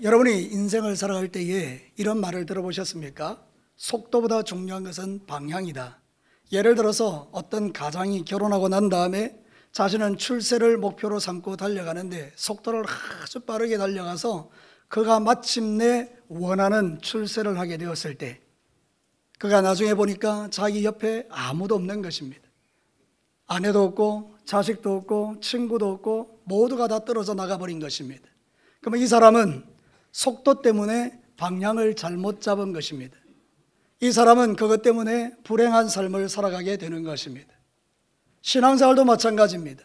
여러분이 인생을 살아갈 때에 이런 말을 들어보셨습니까? 속도보다 중요한 것은 방향이다. 예를 들어서 어떤 가장이 결혼하고 난 다음에 자신은 출세를 목표로 삼고 달려가는데 속도를 아주 빠르게 달려가서 그가 마침내 원하는 출세를 하게 되었을 때 그가 나중에 보니까 자기 옆에 아무도 없는 것입니다. 아내도 없고 자식도 없고 친구도 없고 모두가 다 떨어져 나가버린 것입니다. 그러면 이 사람은 속도 때문에 방향을 잘못 잡은 것입니다. 이 사람은 그것 때문에 불행한 삶을 살아가게 되는 것입니다. 신앙생활도 마찬가지입니다.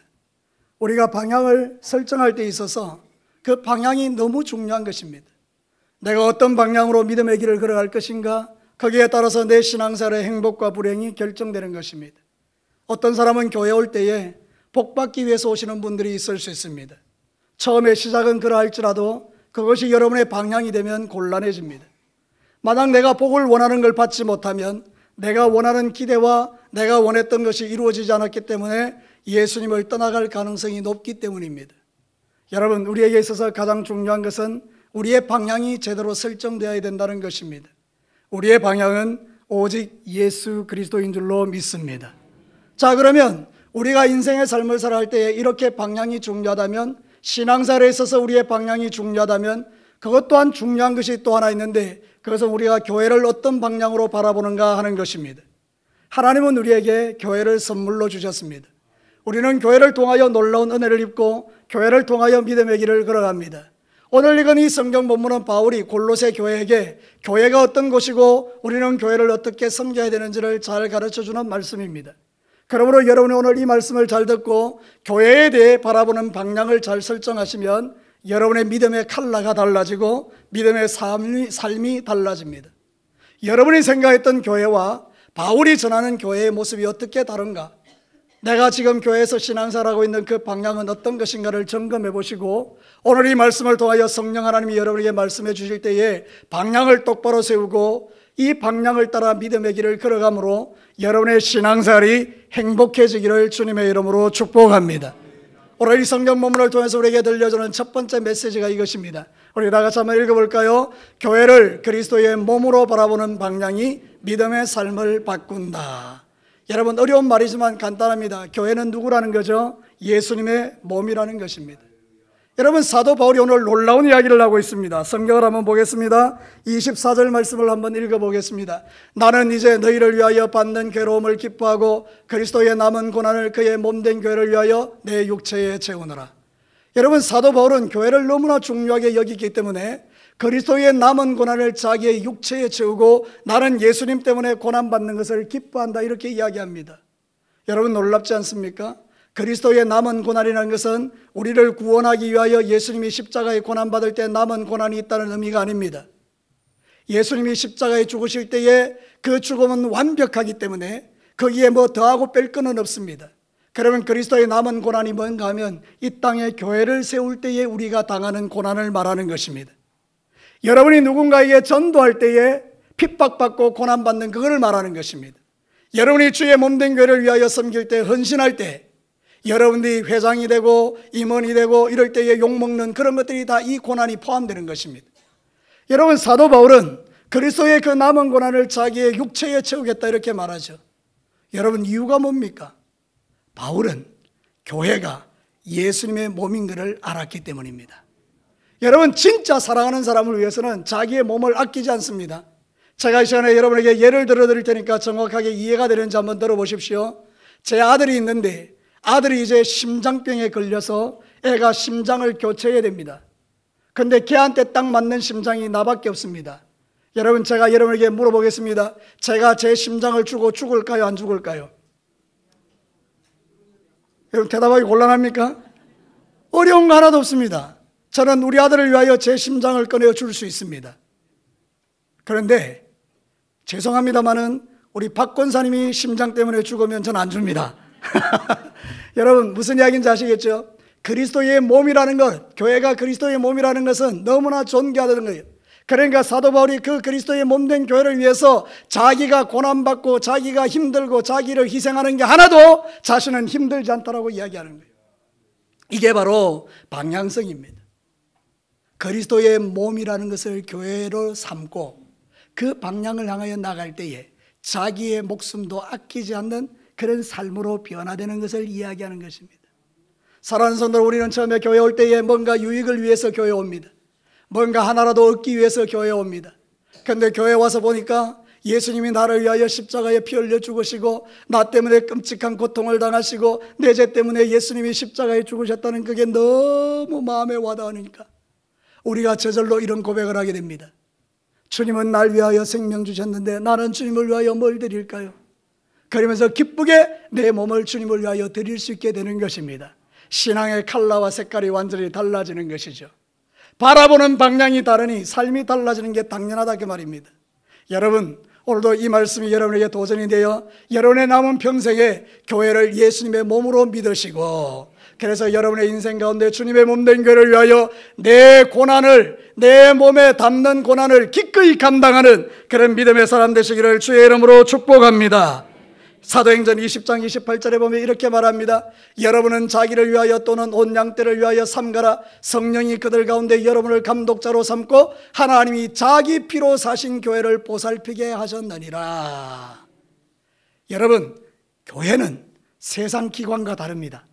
우리가 방향을 설정할 때 있어서 그 방향이 너무 중요한 것입니다. 내가 어떤 방향으로 믿음의 길을 걸어갈 것인가, 거기에 따라서 내 신앙생활의 행복과 불행이 결정되는 것입니다. 어떤 사람은 교회 올 때에 복 받기 위해서 오시는 분들이 있을 수 있습니다. 처음에 시작은 그러할지라도 그것이 여러분의 방향이 되면 곤란해집니다. 만약 내가 복을 원하는 걸 받지 못하면 내가 원하는 기대와 내가 원했던 것이 이루어지지 않았기 때문에 예수님을 떠나갈 가능성이 높기 때문입니다. 여러분, 우리에게 있어서 가장 중요한 것은 우리의 방향이 제대로 설정되어야 된다는 것입니다. 우리의 방향은 오직 예수 그리스도인 줄로 믿습니다. 자, 그러면 우리가 인생의 삶을 살아갈 때에 이렇게 방향이 중요하다면, 신앙생활에 있어서 우리의 방향이 중요하다면 그것 또한 중요한 것이 또 하나 있는데, 그것은 우리가 교회를 어떤 방향으로 바라보는가 하는 것입니다. 하나님은 우리에게 교회를 선물로 주셨습니다. 우리는 교회를 통하여 놀라운 은혜를 입고 교회를 통하여 믿음의 길을 걸어갑니다. 오늘 읽은 이 성경 본문은 바울이 골로새 교회에게 교회가 어떤 곳이고 우리는 교회를 어떻게 섬겨야 되는지를 잘 가르쳐주는 말씀입니다. 그러므로 여러분이 오늘 이 말씀을 잘 듣고 교회에 대해 바라보는 방향을 잘 설정하시면 여러분의 믿음의 컬러가 달라지고 믿음의 삶이 달라집니다. 여러분이 생각했던 교회와 바울이 전하는 교회의 모습이 어떻게 다른가? 내가 지금 교회에서 신앙생활하고 있는 그 방향은 어떤 것인가를 점검해 보시고 오늘 이 말씀을 통하여 성령 하나님이 여러분에게 말씀해 주실 때에 방향을 똑바로 세우고 이 방향을 따라 믿음의 길을 걸어가므로 여러분의 신앙생활이 행복해지기를 주님의 이름으로 축복합니다. 오늘 이 성경 본문을 통해서 우리에게 들려주는 첫 번째 메시지가 이것입니다. 우리 다 같이 한번 읽어볼까요? 교회를 그리스도의 몸으로 바라보는 방향이 믿음의 삶을 바꾼다. 여러분, 어려운 말이지만 간단합니다. 교회는 누구라는 거죠? 예수님의 몸이라는 것입니다. 여러분, 사도 바울이 오늘 놀라운 이야기를 하고 있습니다. 성경을 한번 보겠습니다. 24절 말씀을 한번 읽어보겠습니다. 나는 이제 너희를 위하여 받는 괴로움을 기뻐하고 그리스도의 남은 고난을 그의 몸된 교회를 위하여 내 육체에 채우노라. 여러분, 사도 바울은 교회를 너무나 중요하게 여기기 때문에 그리스도의 남은 고난을 자기의 육체에 채우고 나는 예수님 때문에 고난받는 것을 기뻐한다, 이렇게 이야기합니다. 여러분, 놀랍지 않습니까? 그리스도의 남은 고난이라는 것은 우리를 구원하기 위하여 예수님이 십자가에 고난받을 때 남은 고난이 있다는 의미가 아닙니다. 예수님이 십자가에 죽으실 때에 그 죽음은 완벽하기 때문에 거기에 뭐 더하고 뺄 것은 없습니다. 그러면 그리스도의 남은 고난이 뭔가 하면 이 땅에 교회를 세울 때에 우리가 당하는 고난을 말하는 것입니다. 여러분이 누군가에게 전도할 때에 핍박받고 고난받는 그걸 말하는 것입니다. 여러분이 주의 몸된 교회를 위하여 섬길 때, 헌신할 때 여러분들이 회장이 되고 임원이 되고 이럴 때에 욕먹는 그런 것들이 다 이 고난이 포함되는 것입니다. 여러분, 사도 바울은 그리스도의 그 남은 고난을 자기의 육체에 채우겠다, 이렇게 말하죠. 여러분, 이유가 뭡니까? 바울은 교회가 예수님의 몸인 것을 알았기 때문입니다. 여러분, 진짜 사랑하는 사람을 위해서는 자기의 몸을 아끼지 않습니다. 제가 이 시간에 여러분에게 예를 들어드릴 테니까 정확하게 이해가 되는지 한번 들어보십시오. 제 아들이 있는데 아들이 이제 심장병에 걸려서 애가 심장을 교체해야 됩니다. 근데 걔한테 딱 맞는 심장이 나밖에 없습니다. 여러분, 제가 여러분에게 물어보겠습니다. 제가 제 심장을 주고 죽을까요, 안 죽을까요? 여러분, 대답하기 곤란합니까? 어려운 거 하나도 없습니다. 저는 우리 아들을 위하여 제 심장을 꺼내어 줄 수 있습니다. 그런데 죄송합니다마는 우리 박 권사님이 심장 때문에 죽으면 전 안 줍니다. 여러분, 무슨 이야기인지 아시겠죠? 그리스도의 몸이라는 것, 교회가 그리스도의 몸이라는 것은 너무나 존귀하다는 거예요. 그러니까 사도 바울이 그 그리스도의 몸된 교회를 위해서 자기가 고난받고 자기가 힘들고 자기를 희생하는 게 하나도 자신은 힘들지 않다라고 이야기하는 거예요. 이게 바로 방향성입니다. 그리스도의 몸이라는 것을 교회로 삼고 그 방향을 향하여 나갈 때에 자기의 목숨도 아끼지 않는 그런 삶으로 변화되는 것을 이야기하는 것입니다. 사랑하는 성도들, 우리는 처음에 교회 올 때에 뭔가 유익을 위해서 교회 옵니다. 뭔가 하나라도 얻기 위해서 교회 옵니다. 그런데 교회 와서 보니까 예수님이 나를 위하여 십자가에 피 흘려 죽으시고 나 때문에 끔찍한 고통을 당하시고 내 죄 때문에 예수님이 십자가에 죽으셨다는 그게 너무 마음에 와닿으니까 우리가 저절로 이런 고백을 하게 됩니다. 주님은 날 위하여 생명 주셨는데 나는 주님을 위하여 뭘 드릴까요? 그러면서 기쁘게 내 몸을 주님을 위하여 드릴 수 있게 되는 것입니다. 신앙의 컬러와 색깔이 완전히 달라지는 것이죠. 바라보는 방향이 다르니 삶이 달라지는 게 당연하다 그 말입니다. 여러분, 오늘도 이 말씀이 여러분에게 도전이 되어 여러분의 남은 평생에 교회를 예수님의 몸으로 믿으시고, 그래서 여러분의 인생 가운데 주님의 몸된 교회를 위하여 내 고난을, 내 몸에 담는 고난을 기꺼이 감당하는 그런 믿음의 사람 되시기를 주의 이름으로 축복합니다. 사도행전 20장 28절에 보면 이렇게 말합니다. 여러분은 자기를 위하여 또는 온 양떼를 위하여 삼가라. 성령이 그들 가운데 여러분을 감독자로 삼고 하나님이 자기 피로 사신 교회를 보살피게 하셨느니라. 여러분, 교회는 세상 기관과 다릅니다.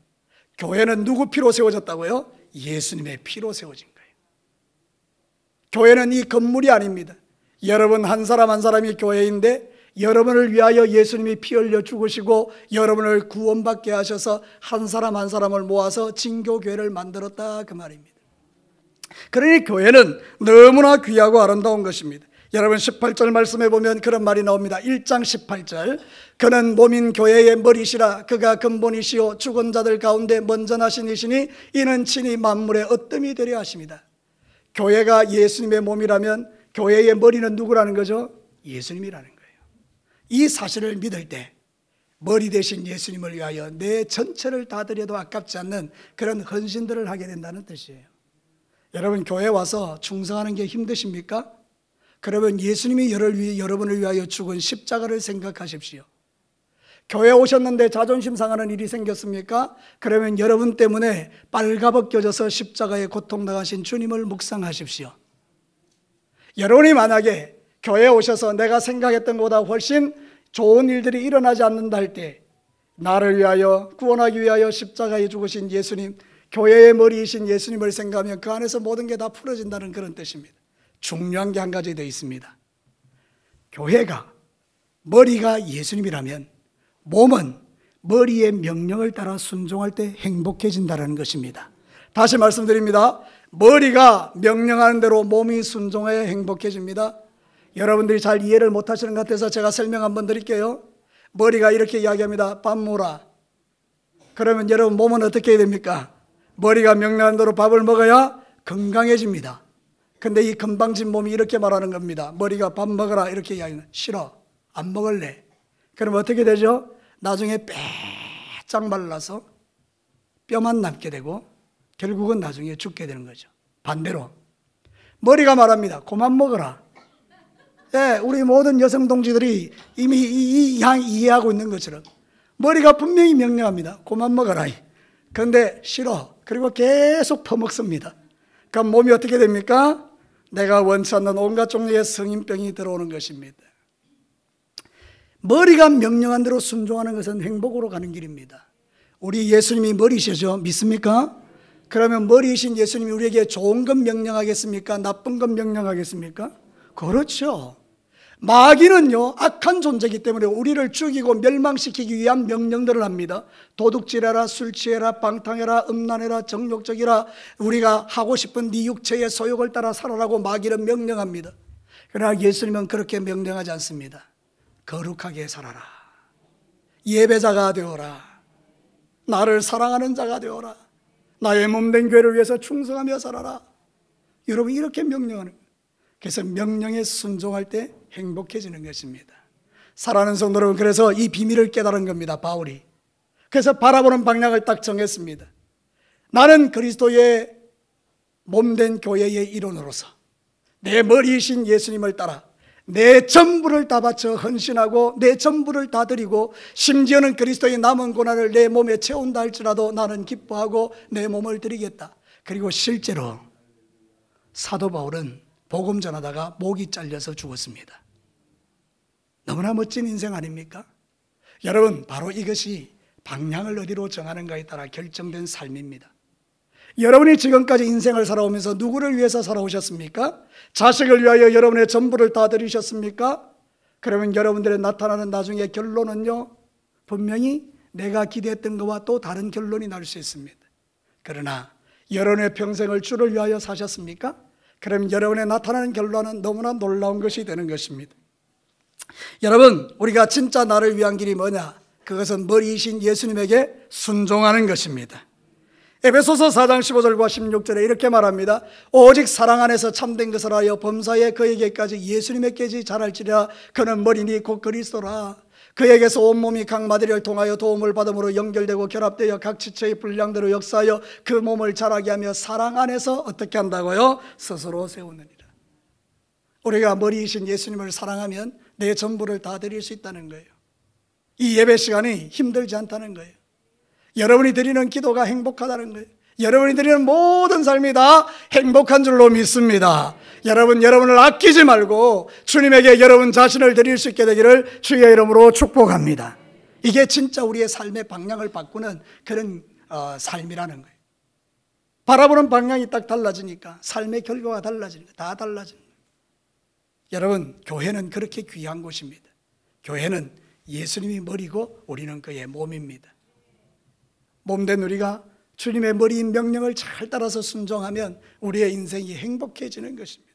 교회는 누구 피로 세워졌다고요? 예수님의 피로 세워진 거예요. 교회는 이 건물이 아닙니다. 여러분 한 사람 한 사람이 교회인데 여러분을 위하여 예수님이 피 흘려 죽으시고 여러분을 구원받게 하셔서 한 사람 한 사람을 모아서 진교교회를 만들었다 그 말입니다. 그러니 교회는 너무나 귀하고 아름다운 것입니다. 여러분 18절 말씀해 보면 그런 말이 나옵니다. 1장 18절, 그는 몸인 교회의 머리시라. 그가 근본이시요 죽은 자들 가운데 먼저 나신 이시니 이는 친히 만물의 어뜸이 되려 하십니다. 교회가 예수님의 몸이라면 교회의 머리는 누구라는 거죠? 예수님이라는 거예요. 이 사실을 믿을 때 머리 대신 예수님을 위하여 내 전체를 다 드려도 아깝지 않는 그런 헌신들을 하게 된다는 뜻이에요. 여러분, 교회 와서 충성하는 게 힘드십니까? 그러면 예수님이 여러분을 위하여 죽은 십자가를 생각하십시오. 교회 오셨는데 자존심 상하는 일이 생겼습니까? 그러면 여러분 때문에 빨가벗겨져서 십자가에 고통당하신 주님을 묵상하십시오. 여러분이 만약에 교회에 오셔서 내가 생각했던 것보다 훨씬 좋은 일들이 일어나지 않는다 할 때 나를 위하여 구원하기 위하여 십자가에 죽으신 예수님, 교회의 머리이신 예수님을 생각하면 그 안에서 모든 게 다 풀어진다는 그런 뜻입니다. 중요한 게 한 가지 더 있습니다. 교회가 머리가 예수님이라면 몸은 머리의 명령을 따라 순종할 때 행복해진다는 것입니다. 다시 말씀드립니다. 머리가 명령하는 대로 몸이 순종해야 행복해집니다. 여러분들이 잘 이해를 못하시는 것 같아서 제가 설명 한번 드릴게요. 머리가 이렇게 이야기합니다. 밥 먹어라. 그러면 여러분 몸은 어떻게 해야 됩니까? 머리가 명령하는 대로 밥을 먹어야 건강해집니다. 근데 이 건방진 몸이 이렇게 말하는 겁니다. 머리가 밥 먹어라 이렇게 이야기하는, 싫어, 안 먹을래. 그럼 어떻게 되죠? 나중에 빼짝 말라서 뼈만 남게 되고 결국은 나중에 죽게 되는 거죠. 반대로 머리가 말합니다. 그만 먹어라. 예, 우리 모든 여성 동지들이 이미 이 이해하고 있는 것처럼 머리가 분명히 명령합니다. 그만 먹어라. 그런데 싫어. 그리고 계속 퍼먹습니다. 그럼 몸이 어떻게 됩니까? 내가 원치 않는 온갖 종류의 성인병이 들어오는 것입니다. 머리가 명령한 대로 순종하는 것은 행복으로 가는 길입니다. 우리 예수님이 머리시죠? 믿습니까? 그러면 머리이신 예수님이 우리에게 좋은 것 명령하겠습니까? 나쁜 것 명령하겠습니까? 그렇죠. 마귀는요, 악한 존재이기 때문에 우리를 죽이고 멸망시키기 위한 명령들을 합니다. 도둑질해라, 술 취해라, 방탕해라, 음란해라, 정욕적이라, 우리가 하고 싶은 네 육체의 소욕을 따라 살아라고 마귀는 명령합니다. 그러나 예수님은 그렇게 명령하지 않습니다. 거룩하게 살아라, 예배자가 되어라, 나를 사랑하는 자가 되어라, 나의 몸된 교회를 위해서 충성하며 살아라. 여러분, 이렇게 명령하는 거예요. 그래서 명령에 순종할 때 행복해지는 것입니다. 사랑하는 성도 여러분, 그래서 이 비밀을 깨달은 겁니다, 바울이. 그래서 바라보는 방향을 딱 정했습니다. 나는 그리스도의 몸된 교회의 일원으로서 내 머리이신 예수님을 따라 내 전부를 다 바쳐 헌신하고 내 전부를 다 드리고 심지어는 그리스도의 남은 고난을 내 몸에 채운다 할지라도 나는 기뻐하고 내 몸을 드리겠다. 그리고 실제로 사도 바울은 복음 전하다가 목이 잘려서 죽었습니다. 너무나 멋진 인생 아닙니까? 여러분, 바로 이것이 방향을 어디로 정하는가에 따라 결정된 삶입니다. 여러분이 지금까지 인생을 살아오면서 누구를 위해서 살아오셨습니까? 자식을 위하여 여러분의 전부를 다 드리셨습니까? 그러면 여러분들의 나타나는 나중에 결론은요, 분명히 내가 기대했던 것과 또 다른 결론이 날 수 있습니다. 그러나 여러분의 평생을 주를 위하여 사셨습니까? 그럼 여러분의 나타나는 결론은 너무나 놀라운 것이 되는 것입니다. 여러분, 우리가 진짜 나를 위한 길이 뭐냐? 그것은 머리이신 예수님에게 순종하는 것입니다. 에베소서 4장 15절과 16절에 이렇게 말합니다. 오직 사랑 안에서 참된 것을 하여 범사에 그에게까지 예수님에게지 잘할지라. 그는 머리니 곧 그리스도라. 그에게서 온몸이 각 마디를 통하여 도움을 받음으로 연결되고 결합되어 각 지체의 분량대로 역사하여 그 몸을 자라게 하며 사랑 안에서 어떻게 한다고요? 스스로 세우느니라. 우리가 머리이신 예수님을 사랑하면 내 전부를 다 드릴 수 있다는 거예요. 이 예배 시간이 힘들지 않다는 거예요. 여러분이 드리는 기도가 행복하다는 거예요. 여러분이 드리는 모든 삶이 다 행복한 줄로 믿습니다. 여러분을 아끼지 말고 주님에게 여러분 자신을 드릴 수 있게 되기를 주의 이름으로 축복합니다. 이게 진짜 우리의 삶의 방향을 바꾸는 그런 삶이라는 거예요. 바라보는 방향이 딱 달라지니까 삶의 결과가 달라지니까 다 달라집니다. 여러분, 교회는 그렇게 귀한 곳입니다. 교회는 예수님이 머리고 우리는 그의 몸입니다. 몸된 우리가 주님의 머리인 명령을 잘 따라서 순종하면 우리의 인생이 행복해지는 것입니다.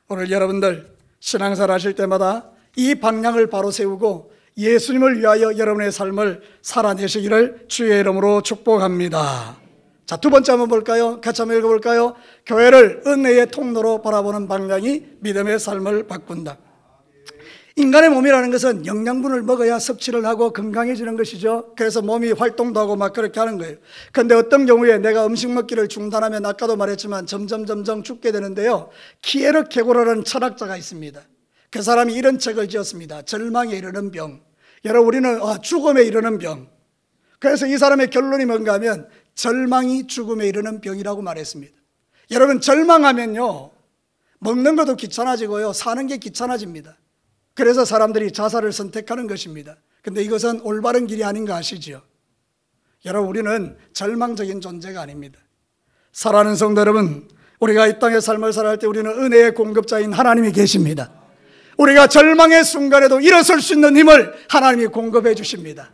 오늘 여러분들 신앙생활 하실 때마다 이 방향을 바로 세우고 예수님을 위하여 여러분의 삶을 살아내시기를 주의 이름으로 축복합니다. 자, 두 번째 한번 볼까요? 같이 한번 읽어볼까요? 교회를 은혜의 통로로 바라보는 방향이 믿음의 삶을 바꾼다. 인간의 몸이라는 것은 영양분을 먹어야 섭취를 하고 건강해지는 것이죠. 그래서 몸이 활동도 하고 막 그렇게 하는 거예요. 그런데 어떤 경우에 내가 음식 먹기를 중단하면 아까도 말했지만 점점 죽게 되는데요. 키에르케고라는 철학자가 있습니다. 그 사람이 이런 책을 지었습니다. 절망에 이르는 병. 여러분, 우리는 죽음에 이르는 병. 그래서 이 사람의 결론이 뭔가 하면 절망이 죽음에 이르는 병이라고 말했습니다. 여러분, 절망하면요, 먹는 것도 귀찮아지고요, 사는 게 귀찮아집니다. 그래서 사람들이 자살을 선택하는 것입니다. 그런데 이것은 올바른 길이 아닌 거 아시죠? 여러분, 우리는 절망적인 존재가 아닙니다. 사랑하는 성도 여러분, 우리가 이 땅의 삶을 살아갈 때 우리는 은혜의 공급자인 하나님이 계십니다. 우리가 절망의 순간에도 일어설 수 있는 힘을 하나님이 공급해 주십니다.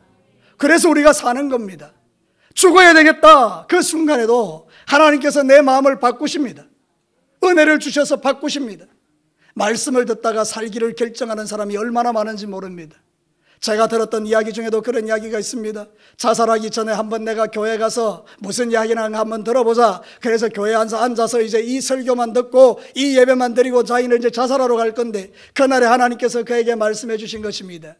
그래서 우리가 사는 겁니다. 죽어야 되겠다 그 순간에도 하나님께서 내 마음을 바꾸십니다. 은혜를 주셔서 바꾸십니다. 말씀을 듣다가 살기를 결정하는 사람이 얼마나 많은지 모릅니다. 제가 들었던 이야기 중에도 그런 이야기가 있습니다. 자살하기 전에 한번 내가 교회 가서 무슨 이야기나 한번 들어보자. 그래서 교회에 앉아서 이제 이 설교만 듣고 이 예배만 드리고 자기는 이제 자살하러 갈 건데, 그날에 하나님께서 그에게 말씀해 주신 것입니다.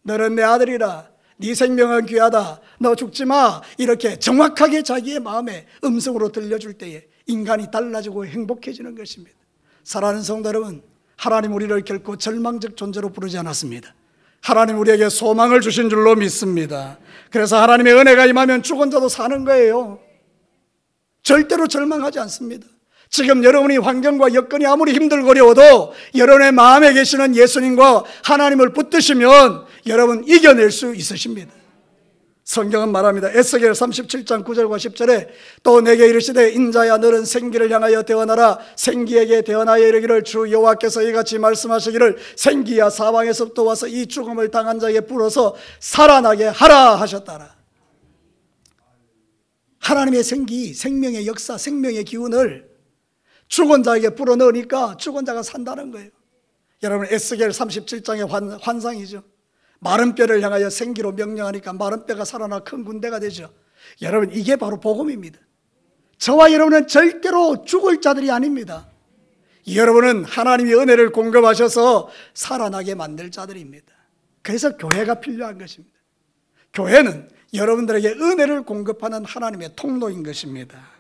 너는 내 아들이라. 네 생명은 귀하다. 너 죽지 마. 이렇게 정확하게 자기의 마음에 음성으로 들려줄 때에 인간이 달라지고 행복해지는 것입니다. 사랑하는 성도 여러분, 하나님 우리를 결코 절망적 존재로 부르지 않았습니다. 하나님 우리에게 소망을 주신 줄로 믿습니다. 그래서 하나님의 은혜가 임하면 죽은 자도 사는 거예요. 절대로 절망하지 않습니다. 지금 여러분이 환경과 여건이 아무리 힘들고 어려워도 여러분의 마음에 계시는 예수님과 하나님을 붙드시면 여러분 이겨낼 수 있으십니다. 성경은 말합니다. 에스겔 37장 9절과 10절에 또 내게 이르시되 인자야 너는 생기를 향하여 대언하라. 생기에게 대언하여 이르기를 주 여호와께서 이같이 말씀하시기를 생기야 사방에서부터 와서 이 죽음을 당한 자에게 불어서 살아나게 하라 하셨다라. 하나님의 생기, 생명의 역사, 생명의 기운을 죽은 자에게 불어넣으니까 죽은 자가 산다는 거예요. 여러분, 에스겔 37장의 환상이죠. 마른 뼈를 향하여 생기로 명령하니까 마른 뼈가 살아나 큰 군대가 되죠. 여러분, 이게 바로 복음입니다. 저와 여러분은 절대로 죽을 자들이 아닙니다. 여러분은 하나님이 은혜를 공급하셔서 살아나게 만들 자들입니다. 그래서 교회가 필요한 것입니다. 교회는 여러분들에게 은혜를 공급하는 하나님의 통로인 것입니다.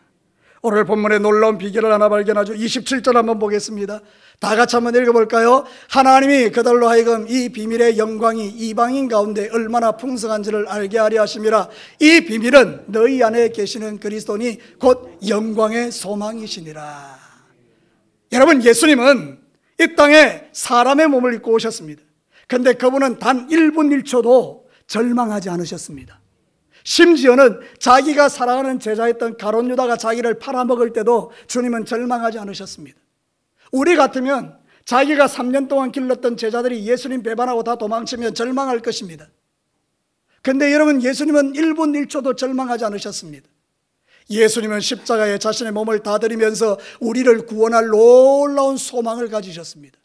오늘 본문의 놀라운 비결을 하나 발견하죠. 27절 한번 보겠습니다. 다 같이 한번 읽어볼까요? 하나님이 그들로 하여금 이 비밀의 영광이 이방인 가운데 얼마나 풍성한지를 알게 하려 하심이라. 이 비밀은 너희 안에 계시는 그리스도니 곧 영광의 소망이시니라. 여러분, 예수님은 이 땅에 사람의 몸을 입고 오셨습니다. 그런데 그분은 단 1분 1초도 절망하지 않으셨습니다. 심지어는 자기가 사랑하는 제자였던 가룟 유다가 자기를 팔아먹을 때도 주님은 절망하지 않으셨습니다. 우리 같으면 자기가 3년 동안 길렀던 제자들이 예수님 배반하고 다 도망치면 절망할 것입니다. 그런데 여러분, 예수님은 1분 1초도 절망하지 않으셨습니다. 예수님은 십자가에 자신의 몸을 다 드리면서 우리를 구원할 놀라운 소망을 가지셨습니다.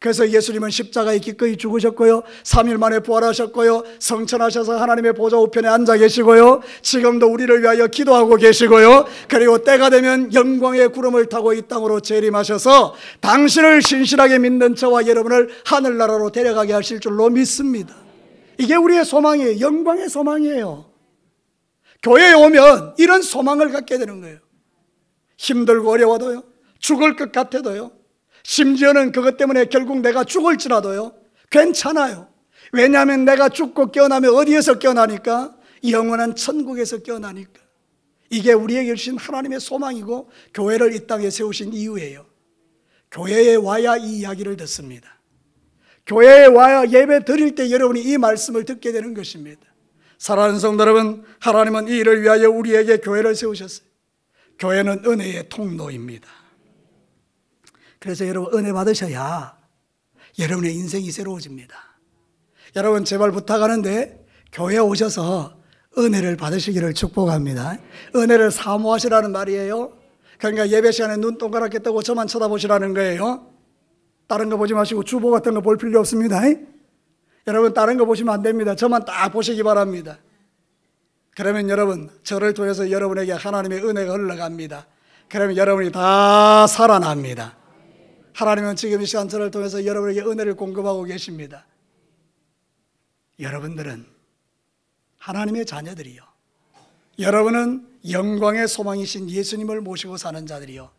그래서 예수님은 십자가에 기꺼이 죽으셨고요, 3일 만에 부활하셨고요, 성천하셔서 하나님의 보좌 우편에 앉아 계시고요, 지금도 우리를 위하여 기도하고 계시고요, 그리고 때가 되면 영광의 구름을 타고 이 땅으로 재림하셔서 당신을 신실하게 믿는 저와 여러분을 하늘나라로 데려가게 하실 줄로 믿습니다. 이게 우리의 소망이에요. 영광의 소망이에요. 교회에 오면 이런 소망을 갖게 되는 거예요. 힘들고 어려워도요, 죽을 것 같아도요, 심지어는 그것 때문에 결국 내가 죽을지라도요, 괜찮아요. 왜냐하면 내가 죽고 깨어나면 어디에서 깨어나니까? 영원한 천국에서 깨어나니까. 이게 우리에게 주신 하나님의 소망이고 교회를 이 땅에 세우신 이유예요. 교회에 와야 이 이야기를 듣습니다. 교회에 와야 예배 드릴 때 여러분이 이 말씀을 듣게 되는 것입니다. 사랑하는 성도 여러분, 하나님은 이 일을 위하여 우리에게 교회를 세우셨어요. 교회는 은혜의 통로입니다. 그래서 여러분, 은혜 받으셔야 여러분의 인생이 새로워집니다. 여러분, 제발 부탁하는데 교회에 오셔서 은혜를 받으시기를 축복합니다. 은혜를 사모하시라는 말이에요. 그러니까 예배 시간에 눈 동그랗게 뜨고 저만 쳐다보시라는 거예요. 다른 거 보지 마시고 주보 같은 거 볼 필요 없습니다. 여러분, 다른 거 보시면 안 됩니다. 저만 딱 보시기 바랍니다. 그러면 여러분, 저를 통해서 여러분에게 하나님의 은혜가 흘러갑니다. 그러면 여러분이 다 살아납니다. 하나님은 지금 이 시간 저를 통해서 여러분에게 은혜를 공급하고 계십니다. 여러분들은 하나님의 자녀들이요, 여러분은 영광의 소망이신 예수님을 모시고 사는 자들이요,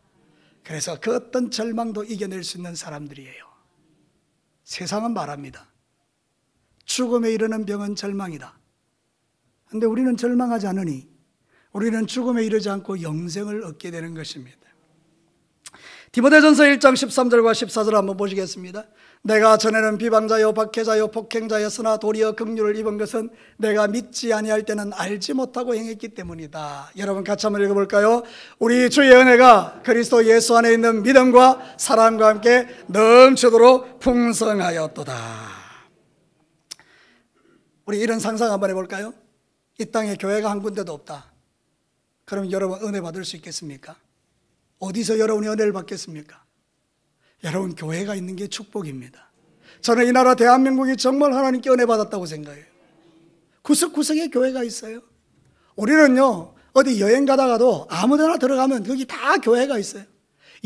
그래서 그 어떤 절망도 이겨낼 수 있는 사람들이에요. 세상은 말합니다. 죽음에 이르는 병은 절망이다. 그런데 우리는 절망하지 않으니 우리는 죽음에 이르지 않고 영생을 얻게 되는 것입니다. 디모데전서 1장 13절과 14절 한번 보시겠습니다. 내가 전에는 비방자요 박해자요 폭행자였으나 도리어 긍휼을 입은 것은 내가 믿지 아니할 때는 알지 못하고 행했기 때문이다. 여러분, 같이 한번 읽어볼까요? 우리 주의 은혜가 그리스도 예수 안에 있는 믿음과 사랑과 함께 넘치도록 풍성하였도다. 우리 이런 상상 한번 해볼까요? 이 땅에 교회가 한 군데도 없다. 그럼 여러분, 은혜 받을 수 있겠습니까? 어디서 여러분이 은혜를 받겠습니까? 여러분, 교회가 있는 게 축복입니다. 저는 이 나라 대한민국이 정말 하나님께 은혜 받았다고 생각해요. 구석구석에 교회가 있어요. 우리는요, 어디 여행 가다가도 아무 데나 들어가면 거기 다 교회가 있어요.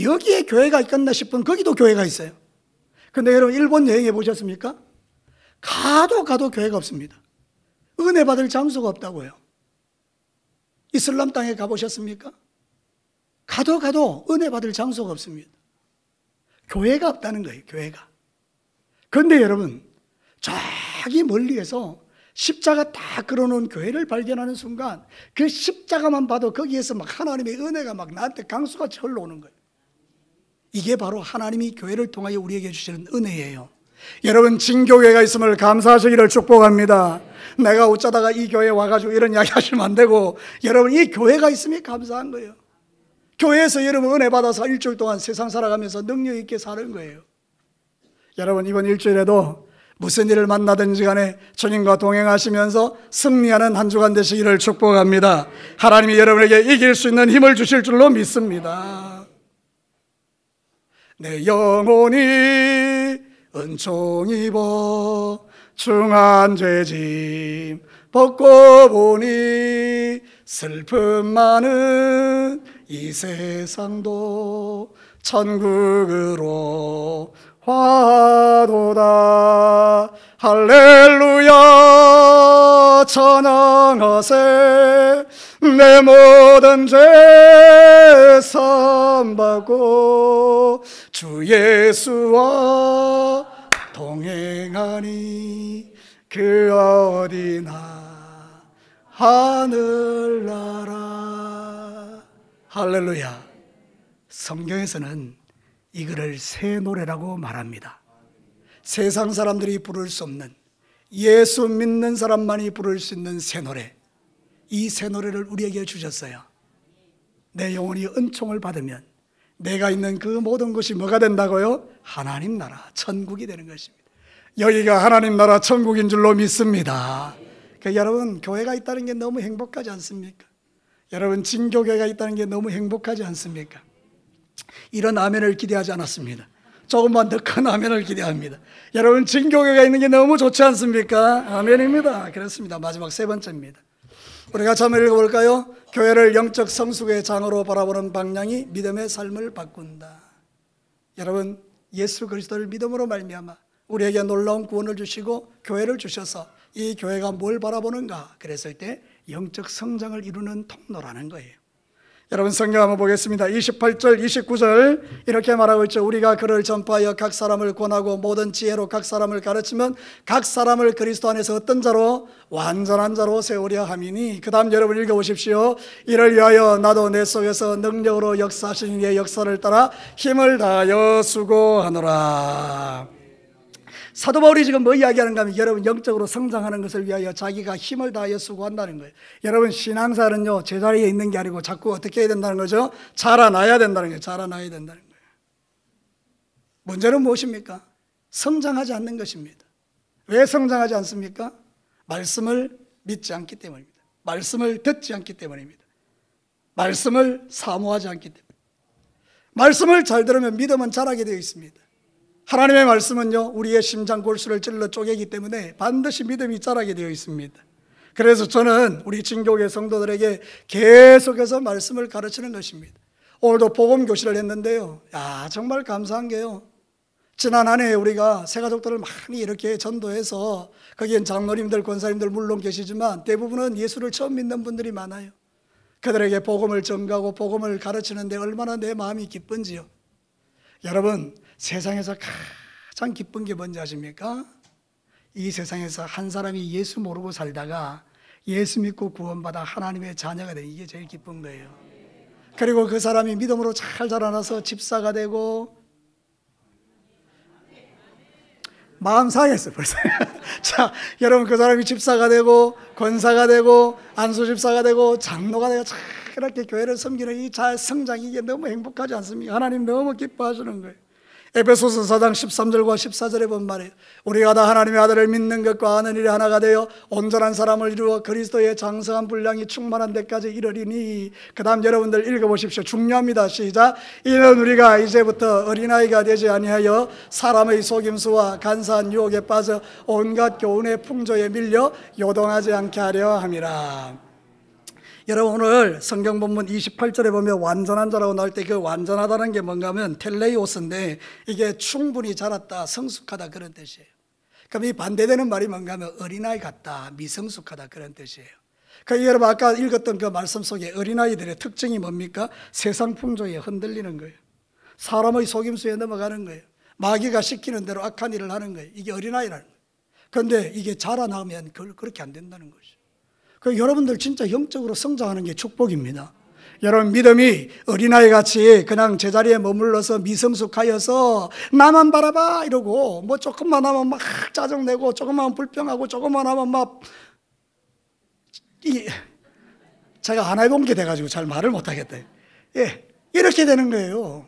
여기에 교회가 있겠나 싶은 거기도 교회가 있어요. 근데 여러분, 일본 여행해 보셨습니까? 가도 교회가 없습니다. 은혜 받을 장소가 없다고요. 이슬람 땅에 가보셨습니까? 가도 은혜 받을 장소가 없습니다. 교회가 없다는 거예요, 교회가. 그런데 여러분, 저기 멀리에서 십자가 딱 걸어놓은 교회를 발견하는 순간 그 십자가만 봐도 거기에서 막 하나님의 은혜가 막 나한테 강수같이 흘러오는 거예요. 이게 바로 하나님이 교회를 통하여 우리에게 주시는 은혜예요. 여러분, 진교회가 있음을 감사하시기를 축복합니다. 내가 어쩌다가 이 교회에 와가지고 이런 이야기 하시면 안 되고, 여러분, 이 교회가 있음이 감사한 거예요. 교회에서 여러분 은혜 받아서 일주일 동안 세상 살아가면서 능력 있게 사는 거예요. 여러분, 이번 일주일에도 무슨 일을 만나든지 간에 주님과 동행하시면서 승리하는 한 주간 되시기를 축복합니다. 하나님이 여러분에게 이길 수 있는 힘을 주실 줄로 믿습니다. 내 영혼이 은총 입어 중한 죄짐 벗고 보니 슬픔 많은 이 세상도 천국으로 화도다. 할렐루야 찬양하세. 내 모든 죄 사함받고 주 예수와 동행하니 그 어디나 하늘나라. 할렐루야. 성경에서는 이거를 새 노래라고 말합니다. 세상 사람들이 부를 수 없는, 예수 믿는 사람만이 부를 수 있는 새 노래, 이 새 노래를 우리에게 주셨어요. 내 영혼이 은총을 받으면 내가 있는 그 모든 것이 뭐가 된다고요? 하나님 나라, 천국이 되는 것입니다. 여기가 하나님 나라 천국인 줄로 믿습니다. 그러니까 여러분, 교회가 있다는 게 너무 행복하지 않습니까? 여러분, 진교교회가 있다는 게 너무 행복하지 않습니까? 이런 아멘을 기대하지 않았습니다. 조금만 더 큰 아멘을 기대합니다. 여러분, 진교교회가 있는 게 너무 좋지 않습니까? 아멘입니다. 그렇습니다. 마지막 세 번째입니다. 우리가 한번 읽어볼까요? 교회를 영적 성숙의 장으로 바라보는 방향이 믿음의 삶을 바꾼다. 여러분, 예수 그리스도를 믿음으로 말미암아 우리에게 놀라운 구원을 주시고 교회를 주셔서 이 교회가 뭘 바라보는가 그랬을 때 영적 성장을 이루는 통로라는 거예요. 여러분, 성경 한번 보겠습니다. 28절 29절 이렇게 말하고 있죠. 우리가 그를 전파하여 각 사람을 권하고 모든 지혜로 각 사람을 가르치면 각 사람을 그리스도 안에서 어떤 자로? 완전한 자로 세우려 함이니. 그 다음 여러분 읽어보십시오. 이를 위하여 나도 내 속에서 능력으로 역사하시는 이의 역사를 따라 힘을 다하여 수고하노라. 사도 바울이 지금 뭐 이야기하는가 하면 여러분, 영적으로 성장하는 것을 위하여 자기가 힘을 다하여 수고한다는 거예요. 여러분, 신앙사는요 제자리에 있는 게 아니고 자꾸 어떻게 해야 된다는 거죠? 자라나야 된다는 거예요. 자라나야 된다는 거예요. 문제는 무엇입니까? 성장하지 않는 것입니다. 왜 성장하지 않습니까? 말씀을 믿지 않기 때문입니다. 말씀을 듣지 않기 때문입니다. 말씀을 사모하지 않기 때문입니다. 말씀을 잘 들으면 믿음은 자라게 되어 있습니다. 하나님의 말씀은요 우리의 심장 골수를 찔러 쪼개기 때문에 반드시 믿음이 자라게 되어 있습니다. 그래서 저는 우리 진교회 성도들에게 계속해서 말씀을 가르치는 것입니다. 오늘도 복음 교실을 했는데요, 정말 감사한 게요, 지난 한 해 우리가 새가족들을 많이 이렇게 전도해서 거기엔 장로님들, 권사님들 물론 계시지만 대부분은 예수를 처음 믿는 분들이 많아요. 그들에게 복음을 전가하고 복음을 가르치는데 얼마나 내 마음이 기쁜지요. 여러분, 세상에서 가장 기쁜 게 뭔지 아십니까? 이 세상에서 한 사람이 예수 모르고 살다가 예수 믿고 구원받아 하나님의 자녀가 되는, 이게 제일 기쁜 거예요. 그리고 그 사람이 믿음으로 잘 자라나서 집사가 되고, 마음 상했어요 벌써. 자, 여러분, 그 사람이 집사가 되고 권사가 되고 안수집사가 되고 장로가 되고 이렇게 교회를 섬기는 이 잘 성장이, 이게 너무 행복하지 않습니까? 하나님 너무 기뻐하시는 거예요. 에베소서 4장 13절과 14절에 본 말이에요. 우리가 다 하나님의 아들을 믿는 것과 아는 일이 하나가 되어 온전한 사람을 이루어 그리스도의 장성한 분량이 충만한 데까지 이르리니. 그 다음 여러분들 읽어보십시오. 중요합니다. 시작. 이는 우리가 이제부터 어린아이가 되지 아니하여 사람의 속임수와 간사한 유혹에 빠져 온갖 교훈의 풍조에 밀려 요동하지 않게 하려 함이라. 여러분, 오늘 성경 본문 28절에 보면 완전한 자라고 나올 때 그 완전하다는 게 뭔가 하면 텔레이오스인데, 이게 충분히 자랐다, 성숙하다 그런 뜻이에요. 그럼 이 반대되는 말이 뭔가 하면 어린아이 같다, 미성숙하다 그런 뜻이에요. 그러니까 여러분, 아까 읽었던 그 말씀 속에 어린아이들의 특징이 뭡니까? 세상 풍조에 흔들리는 거예요. 사람의 속임수에 넘어가는 거예요. 마귀가 시키는 대로 악한 일을 하는 거예요. 이게 어린아이라는 거예요. 그런데 이게 자라나면 그렇게 안 된다는 거죠. 여러분들 진짜 영적으로 성장하는 게 축복입니다. 여러분, 믿음이 어린아이 같이 그냥 제자리에 머물러서 미성숙하여서 나만 바라봐 이러고, 뭐 조금만 하면 막 짜증내고, 조금만 하면 불평하고, 조금만 하면 막 제가 안 해본 게 돼가지고 잘 말을 못하겠다. 이렇게 되는 거예요.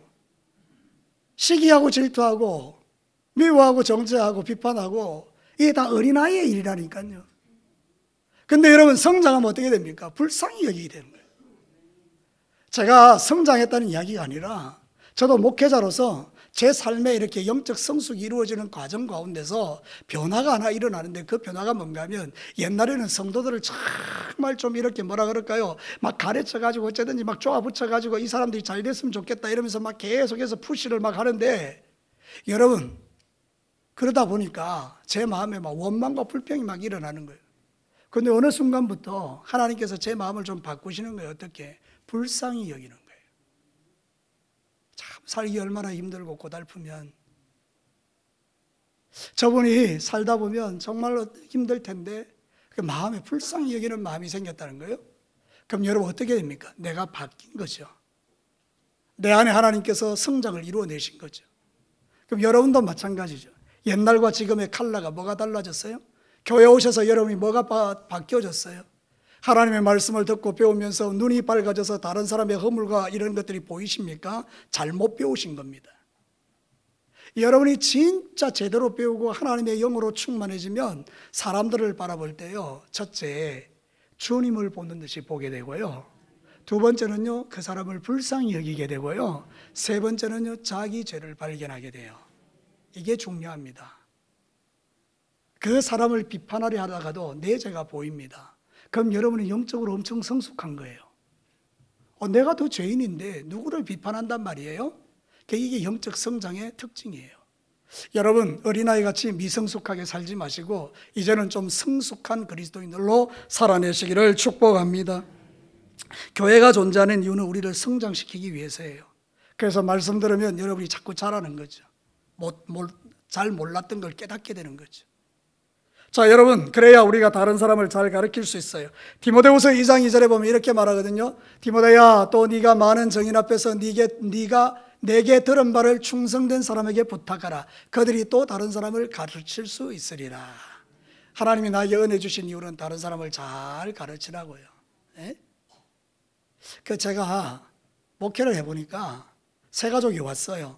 시기하고 질투하고 미워하고 정죄하고 비판하고, 이게 다 어린아이의 일이라니까요. 근데 여러분, 성장하면 어떻게 됩니까? 불쌍히 여기게 되는 거예요. 제가 성장했다는 이야기가 아니라, 저도 목회자로서 제 삶에 이렇게 영적 성숙이 이루어지는 과정 가운데서 변화가 하나 일어나는데, 그 변화가 뭔가 하면, 옛날에는 성도들을 정말 좀 이렇게 뭐라 그럴까요? 막 가르쳐가지고 어쩌든지 막 쪼아붙여가지고 이 사람들이 잘 됐으면 좋겠다 이러면서 막 계속해서 푸시를 막 하는데, 여러분, 그러다 보니까 제 마음에 막 원망과 불평이 막 일어나는 거예요. 근데 어느 순간부터 하나님께서 제 마음을 좀 바꾸시는 거예요. 어떻게? 불쌍히 여기는 거예요. 참 살기 얼마나 힘들고 고달프면, 저분이 살다 보면 정말로 힘들 텐데 그 마음에 불쌍히 여기는 마음이 생겼다는 거예요. 그럼 여러분 어떻게 됩니까? 내가 바뀐 거죠. 내 안에 하나님께서 성장을 이루어내신 거죠. 그럼 여러분도 마찬가지죠. 옛날과 지금의 컬러가 뭐가 달라졌어요? 교회 오셔서 여러분이 뭐가 바뀌어졌어요? 하나님의 말씀을 듣고 배우면서 눈이 밝아져서 다른 사람의 허물과 이런 것들이 보이십니까? 잘못 배우신 겁니다. 여러분이 진짜 제대로 배우고 하나님의 영으로 충만해지면 사람들을 바라볼 때요, 첫째, 주님을 보는 듯이 보게 되고요, 두 번째는요, 그 사람을 불쌍히 여기게 되고요, 세 번째는요, 자기 죄를 발견하게 돼요. 이게 중요합니다. 그 사람을 비판하려 하다가도 내 죄가 보입니다. 그럼 여러분이 영적으로 엄청 성숙한 거예요. 내가 더 죄인인데 누구를 비판한단 말이에요? 이게 영적 성장의 특징이에요. 여러분, 어린아이같이 미성숙하게 살지 마시고 이제는 좀 성숙한 그리스도인들로 살아내시기를 축복합니다. 교회가 존재하는 이유는 우리를 성장시키기 위해서예요. 그래서 말씀 들으면 여러분이 자꾸 잘하는 거죠. 잘 몰랐던 걸 깨닫게 되는 거죠. 자, 여러분, 그래야 우리가 다른 사람을 잘 가르칠 수 있어요. 디모데후서 2장 2절에 보면 이렇게 말하거든요. 디모데야, 또 네가 많은 정인 앞에서 네가 내게 들은 바를 충성된 사람에게 부탁하라. 그들이 또 다른 사람을 가르칠 수 있으리라. 하나님이 나에게 은혜 주신 이유는 다른 사람을 잘 가르치라고요. 네? 제가 목회를 해보니까 세 가족이 왔어요.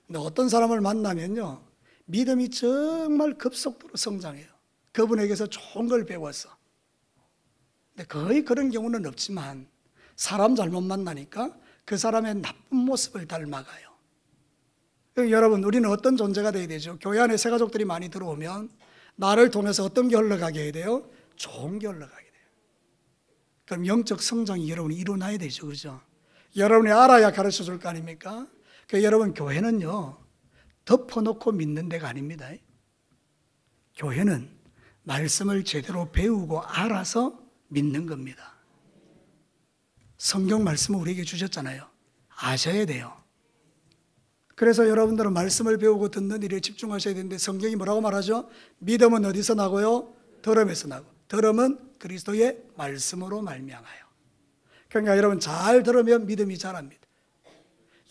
근데 어떤 사람을 만나면요, 믿음이 정말 급속도로 성장해요. 그분에게서 좋은 걸 배웠어. 근데 거의 그런 경우는 없지만 사람 잘못 만나니까 그 사람의 나쁜 모습을 닮아가요. 여러분, 우리는 어떤 존재가 되어야 되죠? 교회 안에 새 가족들이 많이 들어오면 나를 통해서 어떤 게 흘러가게 해야 돼요? 좋은 게 흘러가게 돼요. 그럼 영적 성장이 여러분이 일어나야 되죠, 그렇죠? 여러분이 알아야 가르쳐 줄 거 아닙니까? 여러분, 교회는요, 덮어놓고 믿는 데가 아닙니다. 교회는 말씀을 제대로 배우고 알아서 믿는 겁니다. 성경 말씀을 우리에게 주셨잖아요. 아셔야 돼요. 그래서 여러분들은 말씀을 배우고 듣는 일에 집중하셔야 되는데, 성경이 뭐라고 말하죠? 믿음은 어디서 나고요? 들음에서 나고, 들음은 그리스도의 말씀으로 말미암아요. 그러니까 여러분, 잘 들으면 믿음이 자랍니다.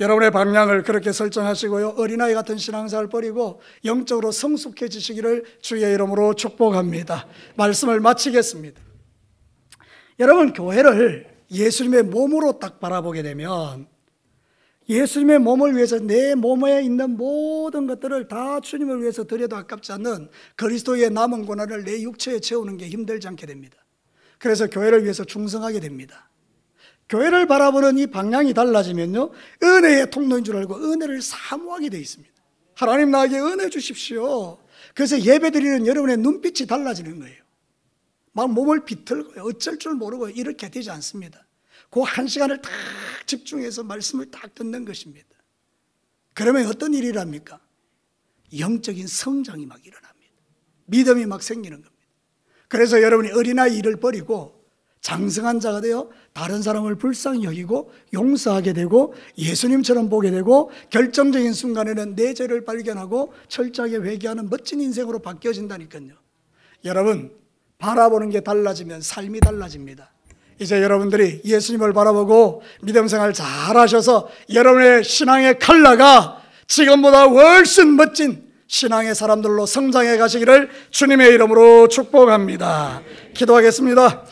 여러분의 방향을 그렇게 설정하시고요, 어린아이 같은 신앙생활을 버리고 영적으로 성숙해지시기를 주의 이름으로 축복합니다. 말씀을 마치겠습니다. 여러분, 교회를 예수님의 몸으로 딱 바라보게 되면, 예수님의 몸을 위해서 내 몸에 있는 모든 것들을 다 주님을 위해서 드려도 아깝지 않는 그리스도의 남은 고난을 내 육체에 채우는 게 힘들지 않게 됩니다. 그래서 교회를 위해서 충성하게 됩니다. 교회를 바라보는 이 방향이 달라지면요, 은혜의 통로인 줄 알고 은혜를 사모하게 되어 있습니다. 하나님, 나에게 은혜 주십시오. 그래서 예배드리는 여러분의 눈빛이 달라지는 거예요. 막 몸을 비틀고요, 어쩔 줄 모르고 이렇게 되지 않습니다. 그 한 시간을 딱 집중해서 말씀을 딱 듣는 것입니다. 그러면 어떤 일이랍니까? 영적인 성장이 막 일어납니다. 믿음이 막 생기는 겁니다. 그래서 여러분이 어린아이 일을 버리고 장성한 자가 되어 다른 사람을 불쌍히 여기고 용서하게 되고 예수님처럼 보게 되고, 결정적인 순간에는 내 죄를 발견하고 철저하게 회개하는 멋진 인생으로 바뀌어진다니까요. 여러분, 바라보는 게 달라지면 삶이 달라집니다. 이제 여러분들이 예수님을 바라보고 믿음생활 잘하셔서 여러분의 신앙의 컬러가 지금보다 훨씬 멋진 신앙의 사람들로 성장해 가시기를 주님의 이름으로 축복합니다. 기도하겠습니다.